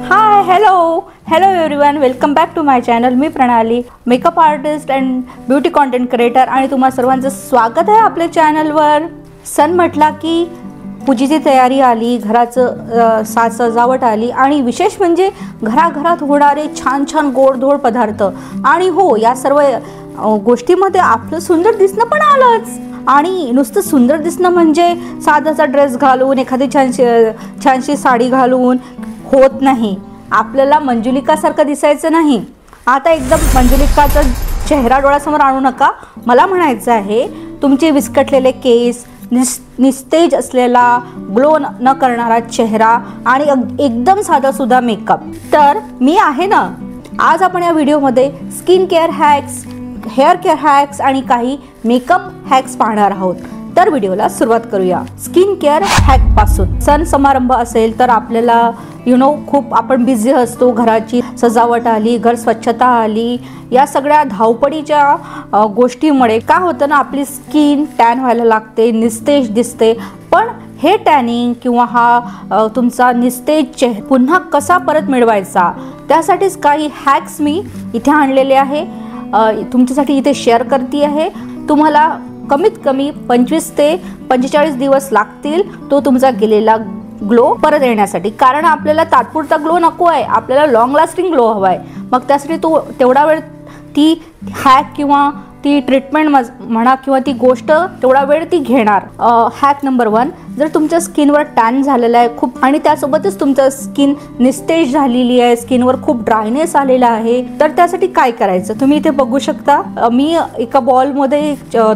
High hello everyone, welcome back to my channel. मी Pranali, makeup artist and beauty content creator, आणि तुम्हा सर्वांचं स्वागत आहे आपल्या चॅनलवर. सण म्हटला की पूजेची तयारी आली, घराचं साज सजावट आली, आणि विशेष म्हणजे घराघरात होणारे छान छान गोडधोड पदार्थ. आणि हो, या सर्व गोष्टीमध्ये आपलं सुंदर दिसणं पण आलंच. आणि नुसतं सुंदर दिसणं म्हणजे साधाचा ड्रेस घालून, एखादी छानशी साडी घालून होत नाही. आपल्याला मंजुलिकासारखं दिसायचं नाही. आता एकदम मंजुलिकाचा चेहरा डोळ्यासमोर आणू नका. मला म्हणायचं आहे, तुमचे विस्कटलेले केस, निस्तेज असलेला, ग्लो न करणारा चेहरा, आणि एकदम साधासुद्धा मेकअप. तर मी आहे ना. आज आपण या व्हिडिओमध्ये skin care hacks, hair care hacks आणि काही मेकअप हॅक्स पाहणार आहोत. तर व्हिडिओला सुरुवात करूया. स्किन केअर हॅक पासून. सण समारंभ असेल तर आपल्याला खूप आपण बिझी असतो. घराची सजावट आली, घर स्वच्छता आली, या सगळ्या धावपळीच्या गोष्टीमुळे काय होतं ना, आपली स्किन टॅन व्हायला लागते, निस्तेज दिसते. पण हे टॅनिंग किंवा हा तुमचा निस्तेज चेहरा पुन्हा कसा परत मिळवायचा, त्यासाठीच काही हॅक्स मी इथे आणलेले आहे, तुमच्यासाठी इथे शेअर करते आहे. तुम्हाला कमीत कमी 25 ते 45 दिवस लागतील तो तुमचा गेलेला ग्लो परत येण्यासाठी. कारण आपल्याला तात्पुरता ग्लो नको आहे, आपल्याला लॉंग लास्टिंग ग्लो हवा आहे. मग त्यासाठी तो तेवढा वेळ ती हॅक किंवा ती ट्रीटमेंट म्हणा किंवा ती गोष्ट तेवढा वेळ ती घेणार. हॅक नंबर 1, जर तुमच्या स्किनवर टॅन झालेला आहे खूप, आणि त्यासोबतच तुमचं स्किन निस्तेज झालेली आहे, स्किनवर खूप ड्रायनेस आलेला आहे, तर त्यासाठी काय करायचं तुम्ही इथे बघू शकता. मी एका बॉलमध्ये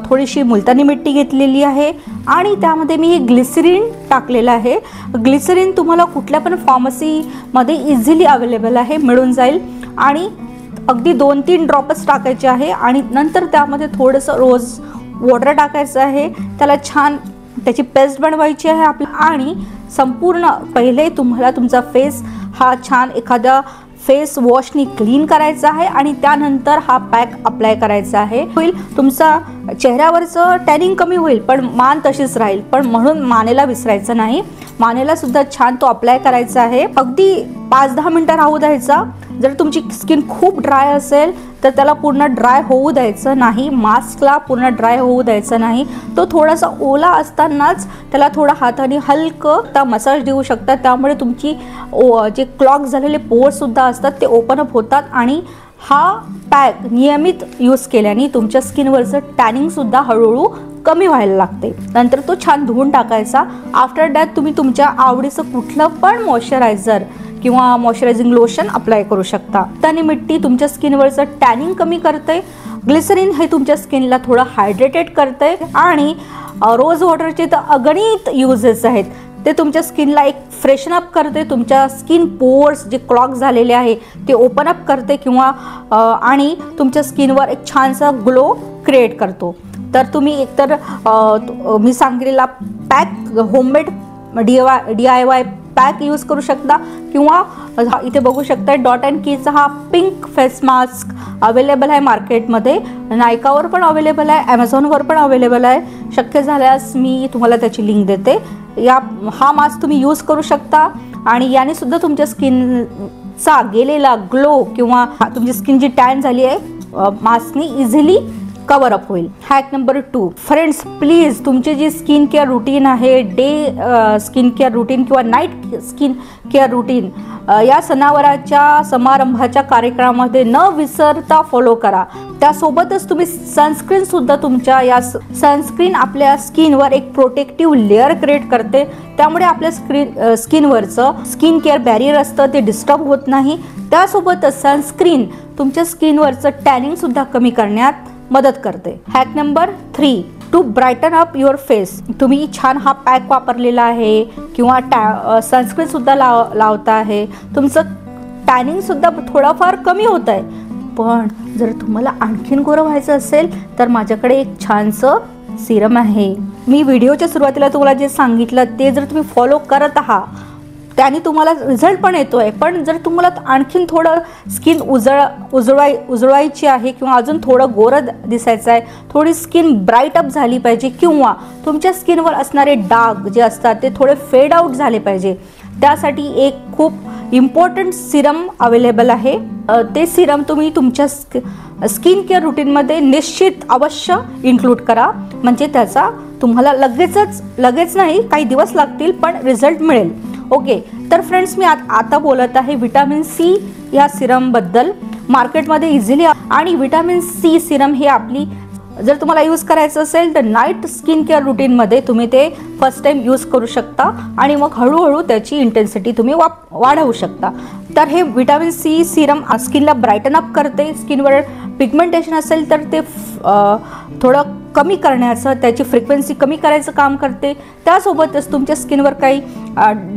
थोडीशी मुलतानी मिट्टी घेतलेली आहे, आणि त्यामध्ये मी ग्लिसरीन टाकलेलं आहे. ग्लिसरीन तुम्हाला कुठल्या पण फार्मसीमध्ये इझिली अवेलेबल आहे, मिळून जाईल. आणि अगदी 2-3 ड्रॉपच टाकायचे आहे, आणि नंतर त्यामध्ये थोडंसं रोज वॉटर टाकायचं आहे. त्याला छान त्याची पेस्ट बनवायची आहे आणि संपूर्ण पहिले तुम्हाला तुमचा फेस हा छान एखाद्या फेस वॉशनी क्लीन करायचा आहे, आणि त्यानंतर हा पॅक अप्लाय करायचा आहे. होईल तुमचा चेहऱ्यावरचं टॅनिंग कमी होईल, पण मान तशीच राहील. पण म्हणून मानेला विसरायचं नाही, मानेला सुद्धा छान तो अप्लाय करायचा आहे. अगदी 5-10 मिनटं राहू द्यायचा. जर तुमची स्किन खूप ड्राय असेल तर त्याला पूर्ण ड्राय होऊ द्यायचं नाही, मास्कला पूर्ण ड्राय होऊ द्यायचं नाही. तो थोडासा ओला असतानाच त्याला थोडा हाताने हलकं मसाज देऊ शकता. त्यामुळे तुमची जे क्लॉग झालेले पोर्स सुद्धा असतात ते ओपन अप होतात, आणि हा पॅक नियमित यूज केल्याने तुमच्या स्किनवरचं टॅनिंग सुद्धा हळूहळू कमी व्हायला लागते. नंतर तो छान धुवून टाकायचा. आफ्टर दॅट तुम्ही तुमच्या आवडीचं कुठलं पण मॉइश्चरायझर किंवा मॉइश्चरायझिंग लोशन अप्लाय करू शकता. त्याने मिट्टी तुमच्या स्किनवरचं टॅनिंग कमी करते. ग्लिसरीन हे तुमच्या स्किनला थोडं हायड्रेटेड करते, आणि रोज वॉटरचे तर अगणित युजेस आहेत. ते तुमच्या स्किनला एक फ्रेशन अप करते, तुमच्या स्किन पोर्स जे क्लॉग झालेले आहे ते ओपन अप करते, किंवा आणि तुमच्या स्किनवर एक छानसा ग्लो क्रिएट करतो. तर तुम्ही एकतर मी सांगितलेला pack homemade DIY pack use करू शकता, किंवा इथे बघू शकता डॉट&कीचा हा पिंक फेस मास्क अवेलेबल आहे मार्केटमध्ये. नायकावर पण अवेलेबल आहे, ॲमेझॉनवर पण अवेलेबल आहे. शक्य झाल्यास मी तुम्हाला त्याची लिंक देते. हा मास्क तुम्ही यूज करू शकता, आणि याने सुद्धा तुमच्या स्किनचा गेलेला ग्लो किंवा तुमची स्किन जी टॅन झाली आहे मास्कनी इझिली कवर अप होईल. हॅक नंबर 2, फ्रेंड्स प्लीज तुमचे जी स्किन केअर रुटीन आहे, डे स्किन केअर रुटीन किंवा नाईट स्किन केअर रुटीन, या सणावाराच्या समारंभाच्या कार्यक्रमामध्ये न विसरता फॉलो करा. त्यासोबतच तुम्ही सनस्क्रीनसुद्धा तुमच्या या सनस्क्रीन आपल्या स्किनवर एक प्रोटेक्टिव्ह लेअर क्रिएट करते. त्यामुळे आपल्या स्किनवरचं स्किन केअर बॅरियर असतं ते डिस्टर्ब होत नाही. त्यासोबतच सनस्क्रीन तुमच्या स्किनवरचं टॅनिंगसुद्धा कमी करण्यात मदत करते. Hack number 3, to brighten up your face. तुम्ही छान हा पॅक वापरलेला आहे किंवा सनस्क्रीनसुद्धा लावता आहे, तुमचं टॅनिंगसुद्धा थोडंफार कमी होत आहे. पण जर तुम्हाला आणखीन गोरं व्हायचं असेल तर माझ्याकडे एक छानसं सिरम आहे. मी व्हिडिओच्या सुरुवातीला तुम्हाला जे सांगितलं ते जर तुम्ही फॉलो करत आहात त्याने तुम्हाला रिझल्ट पण येतोय. पण जर तुम्हाला आणखीन थोडं स्किन उजळवायची आहे किंवा अजून थोडं गोरं दिसायचं आहे, थोडी स्किन ब्राईट अप झाली पाहिजे किंवा तुमच्या स्किनवर असणारे डाग जे असतात ते थोडे फेड आउट झाले पाहिजे, त्यासाठी एक खूप इम्पॉर्टंट सिरम अवेलेबल आहे. ते सिरम तुम्ही तुमच्या स्किन केअर रुटीनमध्ये निश्चित अवश्य इन्क्लूड करा, म्हणजे त्याचा तुम्हाला लगेच नाही, काही दिवस लागतील पण रिझल्ट मिळेल. ओके, तर फ्रेंड्स मी आता बोलत आहे विटॅमिन सी या सिरमबद्दल. मार्केटमध्ये इझिली आणि विटॅमिन सी सिरम हे आपली जर तुम्हाला यूज करायचं असेल तर नाईट स्किन केअर रुटीनमध्ये तुम्ही ते फर्स्ट टाइम यूज करू शकता आणि मग हळूहळू त्याची इंटेन्सिटी तुम्ही वाढवू शकता. तर हे विटॅमिन सी सिरम स्किनला ब्राईटन अप करते. स्किनवर पिगमेंटेशन असेल तर ते थोडं कमी करण्याचं, त्याची फ्रिक्वेन्सी कमी करायचं काम करते. त्यासोबतच तुमच्या स्किनवर काही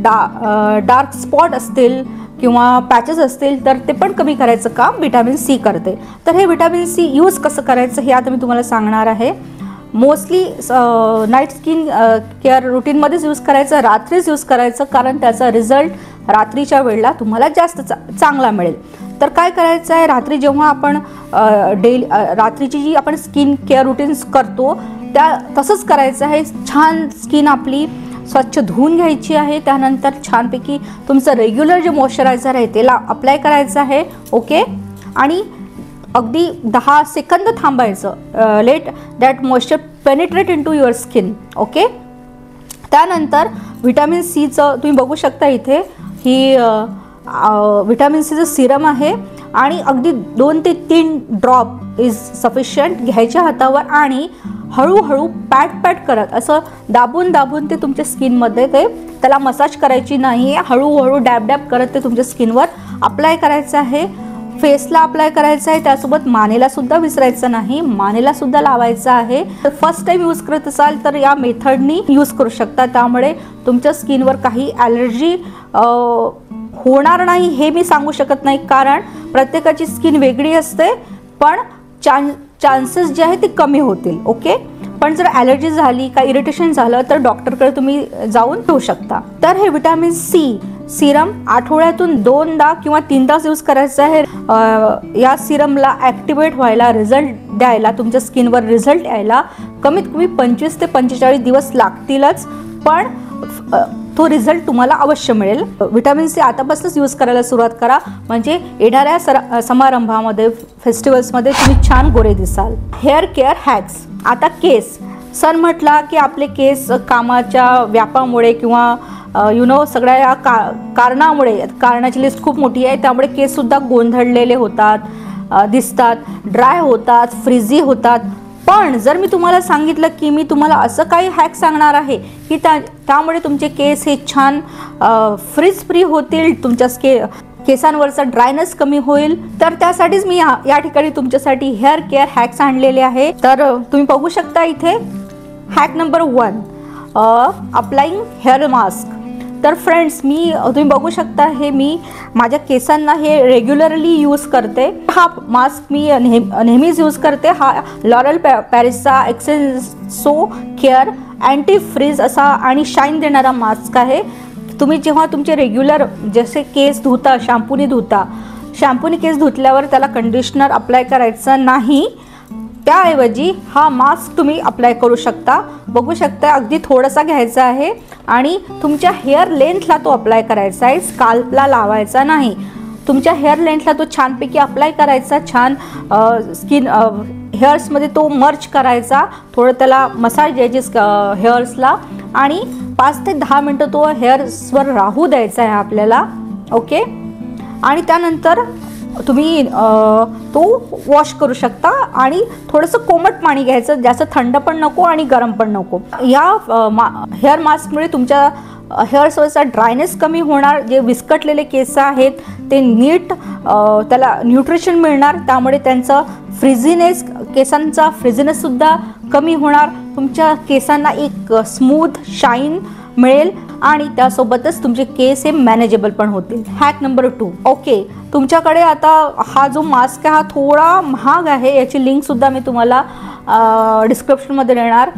डार्क स्पॉट असतील किंवा पॅचेस असतील तर ते पण कमी करायचं काम विटॅमिन सी करते. तर हे विटॅमिन सी यूज कसं करायचं हे आता मी तुम्हाला सांगणार आहे. मोस्टली नाईट स्किन केअर रुटीनमध्येच यूज करायचं, रात्रीच यूज करायचं, कारण त्याचा रिझल्ट रात्रीच्या वेळेला तुम्हाला जास्त चांगला मिळेल. तर काय करायचं आहे, रात्री जेव्हा आपण रात्रीची जी आपण स्किन केअर रुटीन्स करतो तसंच करायचं आहे. छान स्किन आपली स्वच्छ धुवून घ्यायची आहे. त्यानंतर छानपैकी तुमचं रेग्युलर जे मॉइश्चरायझर आहे त्याला अप्लाय करायचं आहे. ओके, आणि अगदी 10 सेकंद थांबायचं. Let that moisture penetrate into your skin. Okay, त्यानंतर विटॅमिन सीचं तुम्ही बघू शकता इथे ही विटॅमिन सीचं सिरम आहे आणि अगदी 2 ते 3 ड्रॉप इज सफिशियंट घ्यायच्या हातावर आणि हळूहळू पॅट करत असं दाबून ते तुमच्या स्किनमध्ये त्याला मसाज करायची नाही, हळूहळू डॅब करत ते तुमच्या स्किनवर अप्लाय करायचं आहे. फेसला अप्लाय करायचं आहे, त्यासोबत मानेला सुद्धा विसरायचं नाही, मानेला सुद्धा लावायचं आहे. तर फर्स्ट टाइम यूज करत असाल तर या मेथडनी यूज करू शकता. त्यामुळे तुमच्या स्किनवर काही ॲलर्जी होणार नाही हे मी सांगू शकत नाही, कारण प्रत्येकाची स्किन वेगळी असते, पण चान्सेस जे आहे ते कमी होतील. ओके, पण जर ॲलर्जी झाली, काही इरिटेशन झालं तर डॉक्टरकडे तुम्ही जाऊन ठेवू शकता. तर हे विटॅमिन सी सिरम आठवड्यातून 2दा किंवा 3दा यूज करायचं आहे. या सिरमला ॲक्टिवेट व्हायला, रिझल्ट द्यायला, तुमच्या स्किनवर रिझल्ट यायला कमीत कमी 25 ते 45 दिवस लागतीलच, पण तो रिझल्ट तुम्हाला अवश्य मिळेल. विटॅमिन सी आतापासूनच यूज करायला सुरुवात करा, म्हणजे येणाऱ्या समारंभामध्ये, फेस्टिवल्समध्ये तुम्ही छान गोरे दिसाल. Hair care hacks. आता केस. सण म्हटला की आपले केस कामाच्या व्यापामुळे किंवा सगळ्या या कारणामुळे, कारणाची लिस्ट खूप मोठी आहे, त्यामुळे केससुद्धा गोंधळलेले होतात, दिसतात, ड्राय होतात, फ्रिझी होतात. पण जर मी तुम्हाला सांगितलं की मी तुम्हाला असं काही हॅक सांगणार आहे की त्यामुळे तुमचे केस हे छान फ्रीज फ्री होतील, तुमच्या केसांवरचा ड्रायनेस कमी होईल, तर त्यासाठीच मी या ठिकाणी तुमच्यासाठी हेअर केअर हॅक्स आणलेले आहे. तर तुम्ही बघू शकता इथे hack number 1, applying hair mask. तर फ्रेंड्स तुम्ही बघू शकता हे मी माझ्या केसांना हे रेग्युलरली यूज करते. हा मास्क मी नेहमीच यूज करते. हा लॉरेल पॅरिसचा एक्सेन्सो केअर अँटी फ्रीज असा आणि शाईन देणारा मास्क आहे. तुम्ही जेव्हा तुमचे रेग्युलर जसे केस धुता, शॅम्पूने केस धुतल्यावर त्याला कंडिशनर अप्लाय करायचं नाही, त्याऐवजी हा मास्क तुम्ही अप्लाय करू शकता. बघू शकता अगदी थोडासा घ्यायचा आहे आणि तुमच्या हेअर लेंथला तो अप्लाय करायचा आहे, स्काल्पला लावायचा नाही. तुमच्या हेअर लेंथला तो छानपैकी अप्लाय करायचा, छान स्किन हेअर्समध्ये तो मर्ज करायचा, थोडं त्याला मसाज द्यायची हेअर्सला आणि 5 ते 10 मिनटं तो हेअर्सवर राहू द्यायचा आहे आपल्याला. ओके, आणि त्यानंतर तुम्ही तो वॉश करू शकता आणि थोडंसं कोमट पाणी घ्यायचं, जास्त थंड पण नको आणि गरम पण नको. या हेअर मास्कमुळे तुमच्या हेअर्सवरचा ड्रायनेस कमी होणार, जे विस्कटलेले केस आहेत ते नीट त्याला न्यूट्रिशन मिळणार, त्यामुळे त्यांचं केसांचा फ्रिझीनेससुद्धा कमी होणार, तुमच्या केसांना एक स्मूथ शाईन मिळेल आणि त्यासोबतच तुमचे केस हे मॅनेजेबल पण होतील. Hack number 2. ओके, तुमच्याकडे आता हा जो मास्क आहे हा थोडा महाग आहे, याची लिंकसुद्धा मी तुम्हाला डिस्क्रिप्शनमध्ये देणार.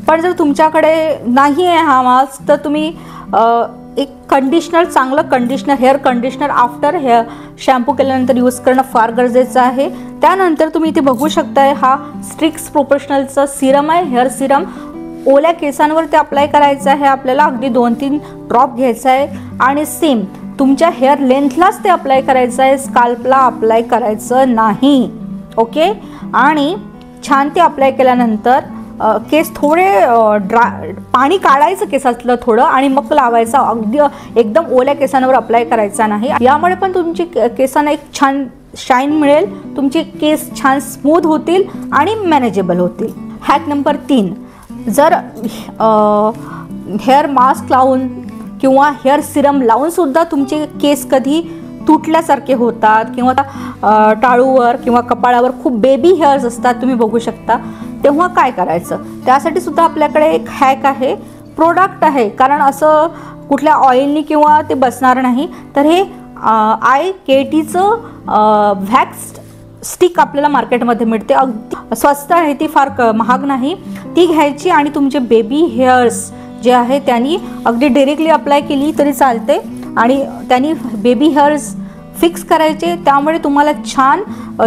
पण जर तुमच्याकडे नाही आहे हा मास्क तर तुम्ही एक कंडिशनर, चांगलं conditioner, hair conditioner after hair shampoo केल्यानंतर यूज करणं फार गरजेचं आहे. त्यानंतर तुम्ही इथे बघू शकताय हा स्ट्रिक्स प्रोफेशनलचं सिरम आहे, हेअर सिरम. ओल्या केसांवर ते अप्लाय करायचं आहे आपल्याला. अगदी 2-3 ड्रॉप घ्यायचा आहे आणि सेम तुमच्या हेअर लेंथलाच ते अप्लाय करायचं आहे, स्काल्पला अप्लाय करायचं नाही. ओके. आणि छान ते अप्लाय केल्यानंतर केस थोडे पाणी काढायचं केसातलं थोडं आणि मग लावायचं. अगदी एकदम ओल्या केसांवर अप्लाय करायचा नाही. यामुळे पण तुमची केसांना एक छान शाईन मिळेल, तुमचे केस छान स्मूथ होतील आणि मॅनेजेबल होतील. हॅक नंबर 3, जर हेअर मास्क लावून किंवा हेअर सिरम लावून सुद्धा तुमचे केस कधी तुटल्यासारखे होतात किंवा टाळूवर किंवा कपाळावर खूप बेबी हेअर्स असतात, तुम्ही बघू शकता, तेव्हा काय करायचं? त्यासाठी सुद्धा आपल्याकडे एक हॅक आहे, प्रोडक्ट आहे. कारण असं कुठल्या ऑइलनी किंवा ते बसणार नाही. तर हे IKTचं व्हॅक्स स्टिक आपल्याला मार्केटमध्ये मिळते. अगदी स्वस्त आहे, ती फार महाग नाही. ती घ्यायची आणि तुमचे बेबी हेअर्स जे आहे त्यांनी अगदी डायरेक्टली अप्लाय केली तरी चालते आणि त्यांनी बेबी हेअर्स फिक्स करायचे. त्यामुळे तुम्हाला छान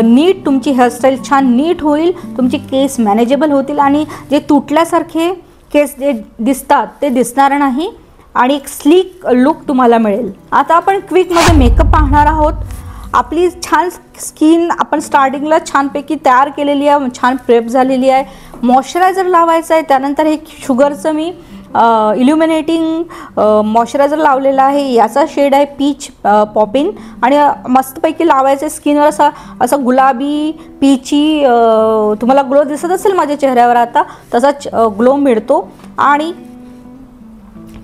नीट तुमची हेअरस्टाईल छान नीट होईल, तुमचे केस मॅनेजेबल होतील आणि जे तुटल्यासारखे केस जे दिसतात ते दिसणार नाही आणि एक स्लीक लुक तुम्हाला मिळेल. आता आपण क्विकमध्ये मेकअप पाहणार आहोत. आपली छान स्किन आपण स्टार्टिंगला छानपैकी तयार केलेली आहे, छान प्रेप झालेली आहे. मॉइश्चरायझर लावायचं आहे. त्यानंतर हे शुगरचं मी इल्युमिनेटिंग मॉइश्चरायझर लावलेला आहे. याचा शेड आहे पीच पॉपिन आणि मस्तपैकी लावायचं स्किनवर. असं गुलाबी पीची तुम्हाला ग्लो दिसत असेल माझ्या चेहऱ्यावर आता, तसाच ग्लो मिळतो. आणि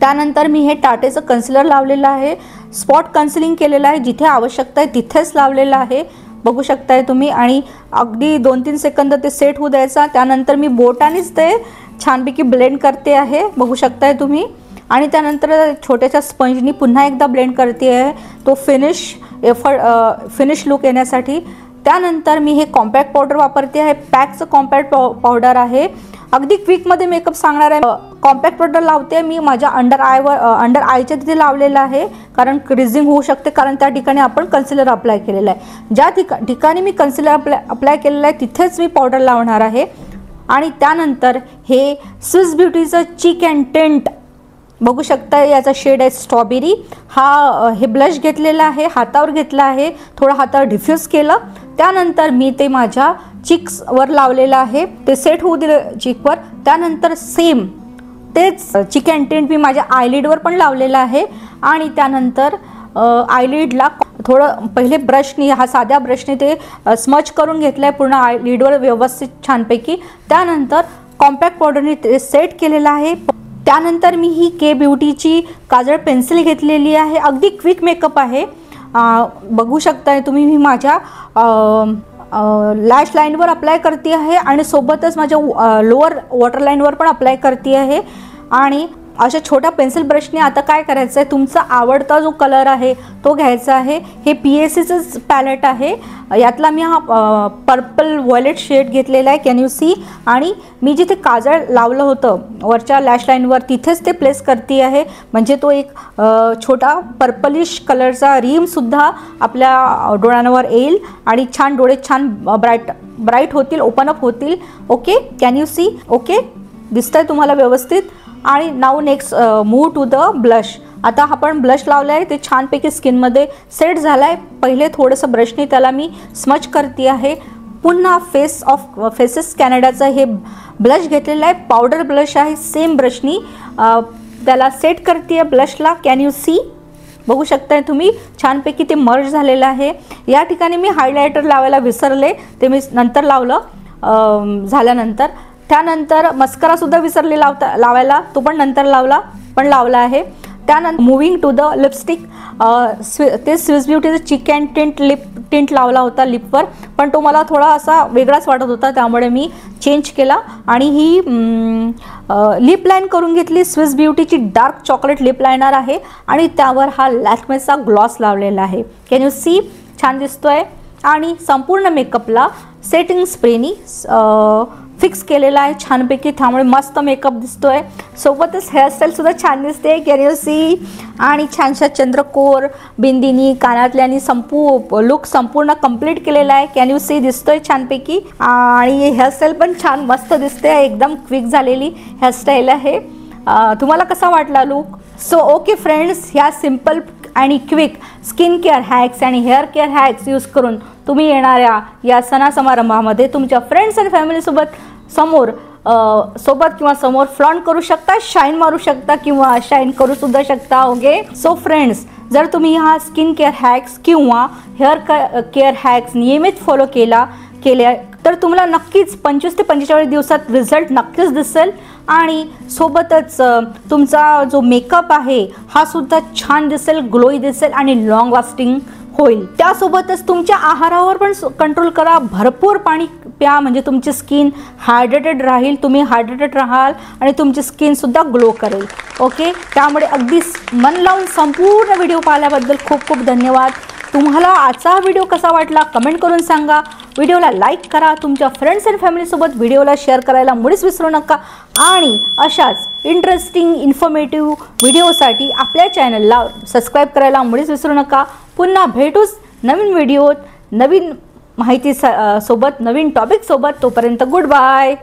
त्यानंतर मी हे टाटेचं कन्सिलर लावलेलं आहे. स्पॉट कन्सिलिंग केलेलं आहे, जिथे आवश्यकता आहे तिथेच लावलेलं आहे, बघू शकताय तुम्ही. आणि अगदी 2-3 सेकंद ते सेट होऊ द्यायचा. त्यानंतर मी बोटानेच ते छानपैकी ब्लेंड करते आहे, बघू शकताय तुम्ही. आणि त्यानंतर छोट्याशा स्पंजनी पुन्हा एकदा ब्लेंड करते आहे, तो फिनिश लुक येण्यासाठी. त्यानंतर मी हे कॉम्पॅक्ट पावडर वापरते आहे, पॅकचं कॉम्पॅक्ट पावडर आहे. अगदी क्विकमध्ये मेकअप सांगणार आहे. कॉम्पॅक्ट पावडर लावते मी माझ्या अंडर आयच्या तिथे लावलेलं आहे, कारण क्रिझिंग होऊ शकते, कारण त्या ठिकाणी आपण कन्सिलर अप्लाय केलेलं आहे. ज्या ठिकाणी मी कन्सिलर अप्लाय केलेलं आहे तिथेच मी पावडर लावणार आहे. आणि त्यानंतर हे स्विस ब्युटीचं चिक अँड टिंट बघू शकता, याचा शेड आहे स्ट्रॉबेरी. हे ब्लश घेतलेला आहे, हातावर घेतला आहे, थोडं हातावर डिफ्यूज केलं. त्यानंतर मी ते माझ्या चिक्सवर लावलेलं आहे, ते सेट होऊ दिलं चिकवर. त्यानंतर सेम तेच चिक अँड टिंट मी माझ्या आयलिडवर पण लावलेलं आहे. आणि त्यानंतर आयलिडला थोडं पहिले ब्रशनी, साध्या ब्रशने ते स्मच करून घेतलं आहे पूर्ण आयलिडवर व्यवस्थित छानपैकी. त्यानंतर कॉम्पॅक्ट पावडरने ते सेट केलेलं आहे. त्यानंतर मी ही के ब्युटीची काजळ पेन्सिल घेतलेली आहे. अगदी क्विक मेकअप आहे, बघू शकताय तुम्ही. मी माझ्या लॅश लाईनवर अप्लाय करते आहे आणि सोबतच माझ्या लोअर वॉटरलाईनवर पण अप्लाय करते आहे. आणि अशा छोट्या पेन्सिल ब्रशने आता काय करायचं आहे, तुमचा आवडता जो कलर आहे तो घ्यायचा आहे. हे PACचंच पॅलेट आहे, यातला मी हा पर्पल व्हायलेट शेड घेतलेला आहे, कॅन यू सी. आणि मी जिथे काजळ लावलं होतं वरच्या लॅश लाईनवर तिथेच ते प्लेस करते आहे, म्हणजे तो एक छोटा पर्पलिश कलरचा रिमसुद्धा आपल्या डोळ्यांवर येईल आणि छान डोळे छान ब्राईट होतील, ओपन अप होतील. Okay, can you see. Okay, दिसतंय तुम्हाला व्यवस्थित. आणि now next move to the blush. आता आपण ब्लश लावलं आहे, ते छानपैकी स्किनमध्ये सेट झालं आहे. पहिले थोडंसं ब्रशने त्याला मी स्मच करते आहे. पुन्हा फेसेस कॅनडाचं हे ब्लश घेतलेलं आहे, पावडर ब्लश आहे. सेम ब्रशनी त्याला सेट करते आहे ब्लशला, कॅन यू सी. बघू शकताय तुम्ही छानपैकी ते मर्ज झालेलं आहे. या ठिकाणी मी हायलायटर लावायला विसरले, ते मी नंतर लावलं झाल्यानंतर. त्यानंतर मस्करासुद्धा विसरले लावायला, तो पण नंतर लावला आहे. त्यानंतर मुव्हिंग टू द लिपस्टिक, ते स्विस ब्युटीचं chic and tint lip tint लावला होता लिपवर, पण तो मला थोडा असा वेगळाच वाटत होता, त्यामुळे मी चेंज केला. आणि ही लिप लाईन करून घेतली. स्विस ब्युटीची डार्क चॉकलेट लिप लायनर आहे आणि त्यावर हा लॅक्मेचा ग्लॉस लावलेला आहे, कॅन यू सी. छान दिसतोय. आणि संपूर्ण मेकअपला सेटिंग स्प्रेनी फिक्स केलेला आहे छानपैकी, त्यामुळे मस्त मेकअप दिसतोय. सोबतच हेअरस्टाईलसुद्धा छान दिसते, कॅन यू सी. आणि छानशा चंद्रकोर बिंदीनी कानातल्यानी लुक संपूर्ण कंप्लीट केलेला आहे, कॅन यू सी. दिसतोय छानपैकी. आणि हेअरस्टाईल पण छान मस्त दिसते, एकदम क्विक झालेली हेअरस्टाईल आहे. तुम्हाला कसा वाटला लुक? सो ओके फ्रेंड्स, ह्या सिम्पल आणि क्विक स्किन केअर हॅक्स आणि हेअर केअर हॅक्स यूज करून तुम्ही येणाऱ्या या सणासमारंभामध्ये तुमच्या फ्रेंड्स आणि फॅमिलीसोबत सोबत किंवा समोर फ्लॉन्ट करू शकता, शाईन मारू शकता किंवा शाईन करू सुद्धा शकता. ओके. सो फ्रेंड्स, जर तुम्ही हा स्किन केअर हॅक्स किंवा हेअर केअर हॅक्स नियमित फॉलो केल्या तर तुम्हाला नक्कीच 25 ते 45 दिवसात रिझल्ट नक्कीच दिसेल. आणि सोबतच तुमचा जो मेकअप आहे हा सुद्धा छान दिसेल, ग्लोई दिसेल आणि लॉंग लास्टिंग होईल. त्यासोबतच तुमच्या आहारावर पण कंट्रोल करा, भरपूर पाणी प्या, म्हणजे तुमची स्किन हायड्रेटेड राहील, तुम्ही हायड्रेटेड राहाल आणि तुमची स्किनसुद्धा ग्लो करेल. ओके. त्यामुळे अगदी मन लावून संपूर्ण व्हिडिओ पाहिल्याबद्दल खूप खूप धन्यवाद. तुम्हाला आजचा व्हिडिओ कसा वाटला कमेंट करून सांगा. व्हिडिओला लाईक करा, तुमच्या फ्रेंड्स अँड फॅमिलीसोबत व्हिडिओला शेअर करायला मुळीच विसरू नका. आणि अशाच इंटरेस्टिंग इन्फॉर्मेटिव्ह व्हिडिओसाठी आपल्या चॅनलला सबस्क्राईब करायला मुळीच विसरू नका. पुन्हा भेटूच नवीन व्हिडिओत, नवीन माहिती सोबत, नवीन टॉपिक सोबत. तोपर्यंत गुड बाय.